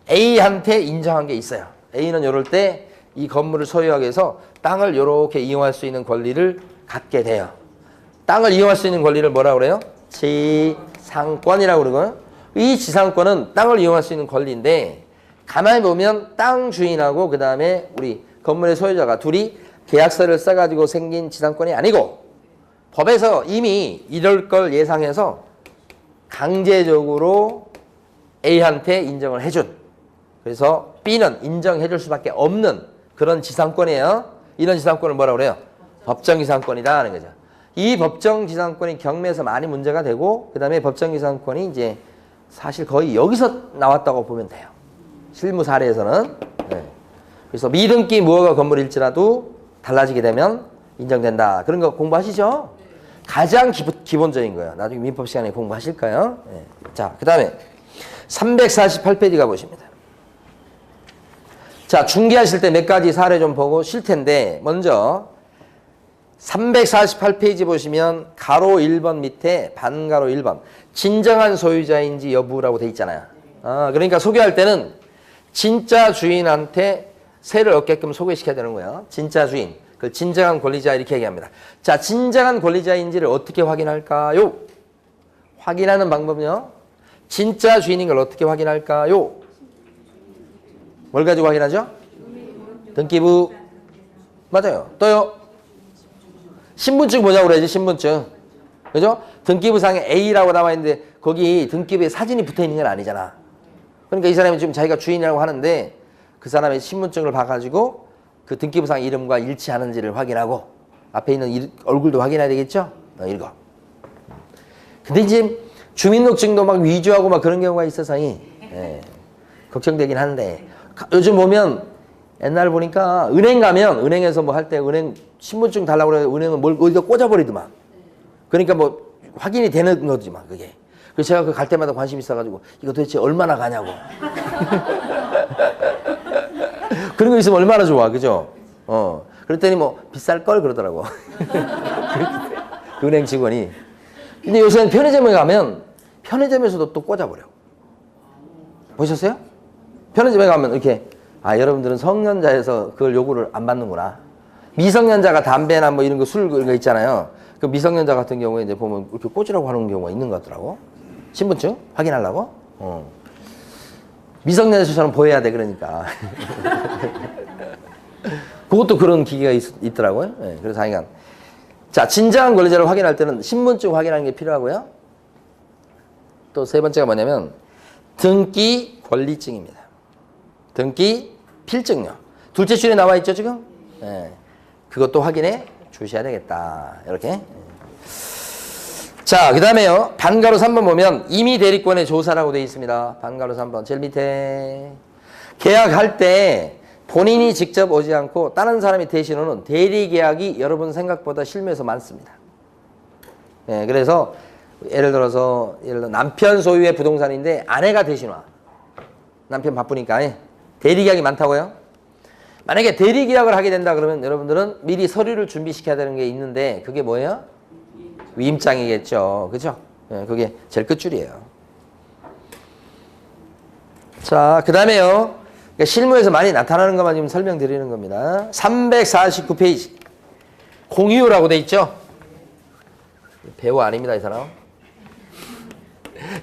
Speaker 1: A한테 인정한 게 있어요. A는 이럴 때 이 건물을 소유하기 위해서 땅을 이렇게 이용할 수 있는 권리를 갖게 돼요. 땅을 이용할 수 있는 권리를 뭐라고 그래요? 지상권이라고 그러고요. 이 지상권은 땅을 이용할 수 있는 권리인데 가만히 보면 땅 주인하고 그 다음에 우리 건물의 소유자가 둘이 계약서를 써가지고 생긴 지상권이 아니고 법에서 이미 이럴 걸 예상해서 강제적으로 A한테 인정을 해준, 그래서 B는 인정해줄 수밖에 없는 그런 지상권이에요. 이런 지상권을 뭐라고 그래요? 법정지상권이다 하는 거죠. 이 법정지상권이 경매에서 많이 문제가 되고 그 다음에 법정지상권이 이제 사실 거의 여기서 나왔다고 보면 돼요. 실무 사례에서는. 네. 그래서 미등기 무허가 건물일지라도 달라지게 되면 인정된다. 그런 거 공부하시죠? 가장 기본적인 거예요. 나중에 민법 시간에 공부하실까요? 네. 자, 그 다음에 348페이지 가보십니다. 자, 중개하실 때 몇 가지 사례 좀 보고 쉴 텐데 먼저 348페이지 보시면 가로 1번 밑에 반가로 1번 진정한 소유자인지 여부라고 돼 있잖아요. 그러니까 소개할 때는 진짜 주인한테 세를 얻게끔 소개시켜야 되는 거예요. 진짜 주인, 그 진정한 권리자 이렇게 얘기합니다. 자, 진정한 권리자인지를 어떻게 확인할까요? 확인하는 방법은요. 진짜 주인인 걸 어떻게 확인할까요? 뭘 가지고 확인하죠? 등기부 맞아요. 또요. 신분증 보자고 그래야지, 신분증. 그죠? 등기부상에 A라고 나와 있는데 거기 등기부에 사진이 붙어 있는 건 아니잖아. 그러니까 이 사람이 지금 자기가 주인이라고 하는데 그 사람의 신분증을 봐가지고 그 등기부상 이름과 일치하는지를 확인하고 앞에 있는 얼굴도 확인해야 되겠죠? 이거. 근데 이제 주민등록증도 막 위조하고 막 그런 경우가 있어서 걱정되긴 한데 요즘 보면 옛날 보니까 은행 가면 은행에서 뭐 할 때 은행 신분증 달라고 그래 은행은 뭘 어디다 꽂아버리더만. 그러니까 뭐 확인이 되는 거지만 그게. 그래서 제가 그 갈 때마다 관심 있어가지고 이거 도대체 얼마나 가냐고. 그런 거 있으면 얼마나 좋아, 그죠? 그랬더니 뭐 비쌀 걸 그러더라고. 그 은행 직원이. 근데 요새는 편의점에 가면 편의점에서도 또 꽂아버려. 보셨어요? 편의점에 가면 이렇게 여러분들은 성년자에서 그걸 요구를 안 받는구나. 미성년자가 담배나 뭐 이런 거 술 이런 거 있잖아요. 그 미성년자 같은 경우에 이제 보면 이렇게 꽂으라고 하는 경우가 있는 것 같더라고. 신분증 확인하려고. 미성년자처럼 보여야 돼 그러니까. 그것도 그런 기계가 있더라고요. 네, 그래서 하여간 자 진정한 권리자를 확인할 때는 신분증 확인하는 게 필요하고요. 또 세 번째가 뭐냐면 등기 권리증입니다. 등기 필증요. 둘째 줄에 나와 있죠 지금? 네, 그것도 확인해 주셔야 되겠다. 이렇게. 자, 그 다음에요. 반가로 3번 보면 임의 대리권의 조사라고 되어 있습니다. 반가로 3번. 제일 밑에. 계약할 때 본인이 직접 오지 않고 다른 사람이 대신 오는 대리 계약이 여러분 생각보다 실무에서 많습니다. 예, 그래서 예를 들어 남편 소유의 부동산인데 아내가 대신 와. 남편 바쁘니까. 대리 계약이 많다고요? 만약에 대리 계약을 하게 된다 그러면 여러분들은 미리 서류를 준비시켜야 되는 게 있는데 그게 뭐예요? 위임장이겠죠. 그죠? 예, 그게 제일 끝줄이에요. 자, 그 다음에요. 실무에서 많이 나타나는 것만 지금 설명드리는 겁니다. 349페이지. 공유라고 돼 있죠? 배우 아닙니다, 이 사람.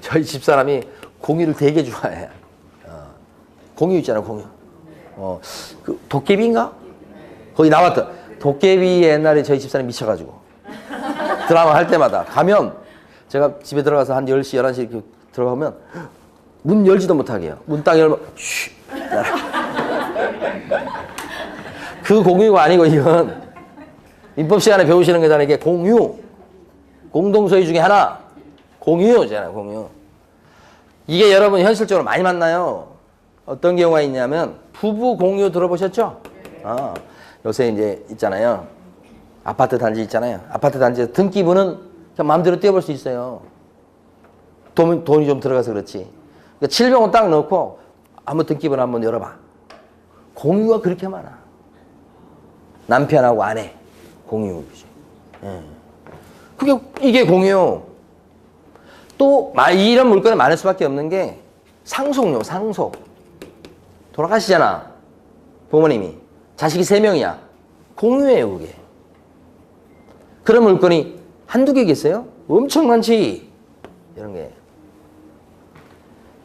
Speaker 1: 저희 집사람이 공유를 되게 좋아해요. 공유 있잖아, 공유. 그 도깨비인가? 거기 나왔다. 도깨비 옛날에 저희 집사람이 미쳐가지고. 드라마 할 때마다 가면 제가 집에 들어가서 한 10시, 11시 이렇게 들어가면 문 열지도 못하게 해요. 문 딱 열면 쉬. 그 공유가 아니고 이건 민법 시간에 배우시는 거잖아요. 이게 공유. 공동소유 중에 하나. 공유잖아요. 공유. 이게 여러분 현실적으로 많이 만나요. 어떤 경우가 있냐면 부부 공유 들어보셨죠? 요새 이제 있잖아요. 아파트 단지 있잖아요. 아파트 단지에서 등기부는 그냥 마음대로 떼어볼 수 있어요. 돈이 좀 들어가서 그렇지. 그러니까 700원 딱 넣고 한번 등기부를 한번 열어봐. 공유가 그렇게 많아. 남편하고 아내 공유지. 이게 공유. 또 이런 물건이 많을 수밖에 없는 게 상속료, 상속. 돌아가시잖아. 부모님이. 자식이 3명이야. 공유예요, 그게. 그런 물건이 한두 개겠어요? 엄청 많지. 이런 게.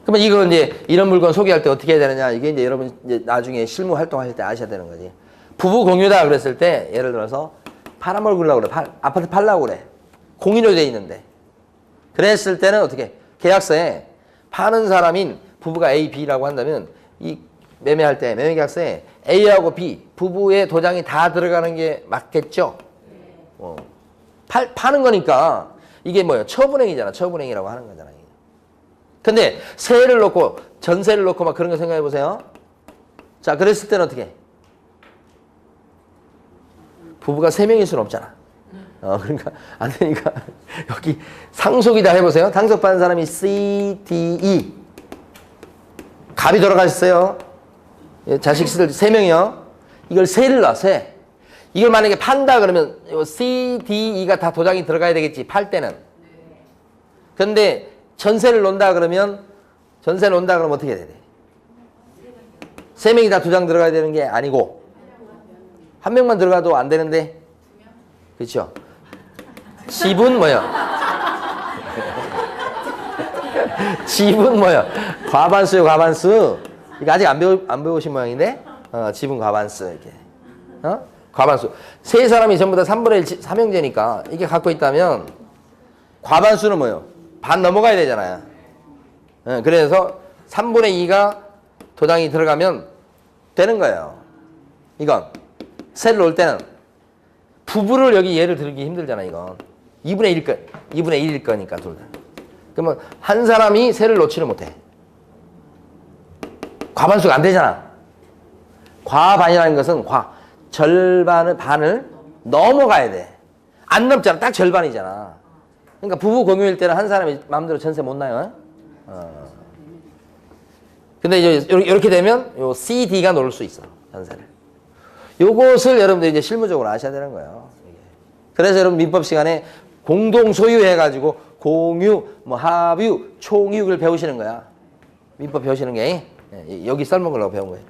Speaker 1: 그러면 이거 이제 이런 물건 소개할 때 어떻게 해야 되느냐. 이게 이제 여러분 이제 나중에 실무 활동하실 때 아셔야 되는 거지. 부부 공유다 그랬을 때 예를 들어서 팔아먹으려고 그러려고 그래. 아파트 팔려고 그래. 공유로 돼 있는데. 그랬을 때는 어떻게? 계약서에 파는 사람인 부부가 A, B라고 한다면 이 매매할 때 매매계약서에 A하고 B 부부의 도장이 다 들어가는 게 맞겠죠? 파는 거니까 이게 뭐예요? 처분행위잖아. 처분행위라고 하는 거잖아요. 근데 세를 놓고 전세를 놓고 막 그런 거 생각해 보세요. 자, 그랬을 때는 어떻게? 부부가 3명일 수는 없잖아. 그러니까 안 되니까 여기 상속이다 해보세요. 상속받은 사람이 C, D, E. 갑이 돌아가셨어요. 자식들 3명이요. 이걸 세를 놔, 세. 이걸 만약에 판다 그러면 C, D, E가 다 도장이 들어가야 되겠지. 팔 때는. 근데 전세를 놓는다 그러면 어떻게 해야 돼? 3명이 다 도장 들어가야 되는 게 아니고 한 명만 들어가도 안 되는데. 그렇죠? 집은 뭐요? 집은 뭐요? 과반수요, 과반수. 이거 아직 안 배우신 모양인데? 집은 과반수, 이렇게. 과반수. 세 사람이 전부 다 3분의 1 삼형제니까 이게 갖고 있다면 과반수는 뭐예요? 반 넘어가야 되잖아요. 예, 그래서 3분의 2가 도장이 들어가면 되는 거예요. 이건 셀을 놓을 때는 부부를 여기 예를 들기 힘들잖아. 이건 2분의 1일 거니까 둘 다. 그러면 한 사람이 셀을 놓지를 못해. 과반수가 안 되잖아. 과반이라는 것은 반을 넘어가야 돼. 안 넘잖아. 딱 절반이잖아. 그러니까 부부 공유일 때는 한 사람이 마음대로 전세 못 나요. 근데 이제 이렇게 되면 요 CD가 놓을 수 있어. 전세를. 요것을 여러분들 이제 실무적으로 아셔야 되는 거예요. 그래서 여러분 민법 시간에 공동 소유해가지고 공유, 뭐 합유, 총유를 배우시는 거야. 민법 배우시는 게 여기 썰문 걸라고 배운 거예요.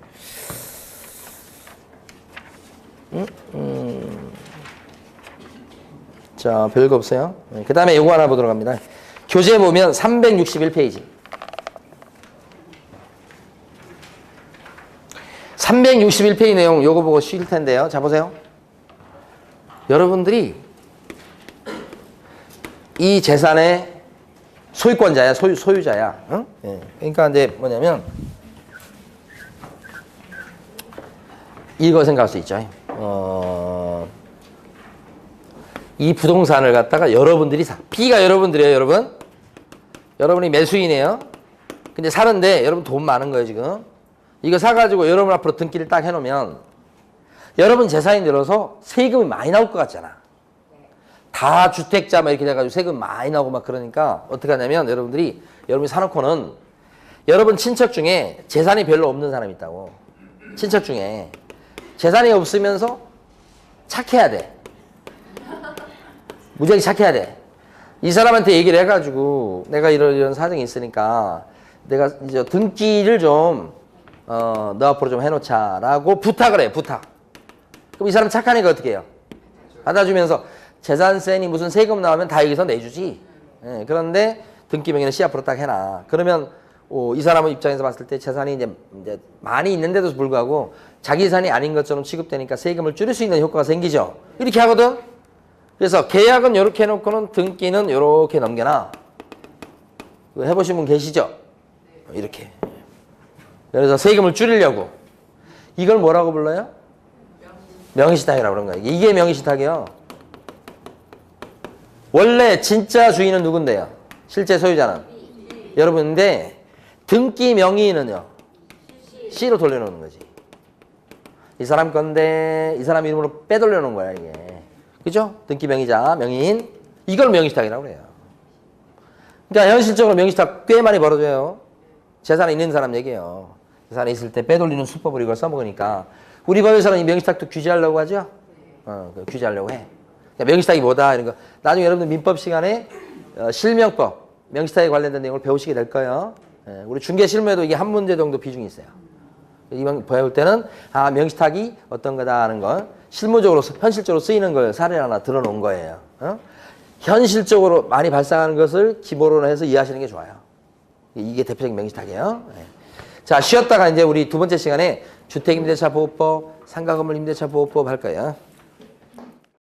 Speaker 1: 자, 별거 없어요. 그 다음에 요거 하나 보도록 합니다. 교재 보면 361페이지. 361페이지 내용 요거 보고 쉬일 텐데요. 자, 보세요. 여러분들이 이 재산의 소유권자야, 소유자야. 응? 예. 그러니까 이제 뭐냐면 이거 생각할 수 있죠. 이 부동산을 갖다가 여러분들이 B가 여러분들이에요, 여러분. 여러분이 매수인이에요. 근데 사는데 여러분 돈 많은 거예요, 지금. 이거 사가지고 여러분 앞으로 등기를 딱 해놓으면 여러분 재산이 늘어서 세금이 많이 나올 것 같잖아. 다 주택자 막 이렇게 돼가지고 세금 많이 나오고 막 그러니까 어떻게 하냐면 여러분이 사놓고는 여러분 친척 중에 재산이 별로 없는 사람이 있다고. 친척 중에 재산이 없으면서 착해야 돼. 무지하게 착해야 돼. 이 사람한테 얘기를 해가지고 내가 이런 사정이 있으니까 내가 이제 등기를 좀 너 앞으로 좀 해놓자라고 부탁을 해. 부탁. 그럼 이 사람 착하니까 어떻게 해요? 받아주면서 재산세니 무슨 세금 나오면 다 여기서 내주지. 예, 그런데 등기 명의는 C 앞으로 딱 해놔. 그러면 이 사람의 입장에서 봤을 때 재산이 이제 많이 있는데도 불구하고 자기 재산이 아닌 것처럼 취급되니까 세금을 줄일 수 있는 효과가 생기죠. 이렇게 하거든. 그래서 계약은 이렇게 해놓고는 등기는 이렇게 넘겨놔. 해보신 분 계시죠? 이렇게. 그래서 세금을 줄이려고. 이걸 뭐라고 불러요? 명의신탁이라고 그런 거예요. 이게 명의신탁이에요. 원래 진짜 주인은 누군데요? 실제 소유자는? 여러분인데 등기 명의는요? C로 돌려놓는 거지. 이 사람 건데 이 사람 이름으로 빼돌려놓은 거야 이게. 그죠? 등기 명의자, 명의인. 이걸 명의신탁이라고 그래요. 그러니까 현실적으로 명의신탁 꽤 많이 벌어져요. 재산이 있는 사람 얘기예요. 재산이 있을 때 빼돌리는 수법을 이걸 써먹으니까 우리 법에서는 이 명의신탁도 규제하려고 하죠? 규제하려고 해. 그러니까 명의신탁이 뭐다 이런 거. 나중에 여러분들 민법 시간에 실명법, 명의신탁에 관련된 내용을 배우시게 될 거예요. 우리 중개 실무에도 이게 한 문제 정도 비중이 있어요. 이번 배울 때는 명의신탁이 어떤 거다 하는 걸 실무적으로 현실적으로 쓰이는 걸 사례를 하나 들어놓은 거예요. 현실적으로 많이 발생하는 것을 기본으로 해서 이해하시는 게 좋아요. 이게 대표적인 명의신탁이에요. 자, 쉬었다가 이제 우리 두 번째 시간에 주택임대차 보호법, 상가건물 임대차 보호법 할 거예요.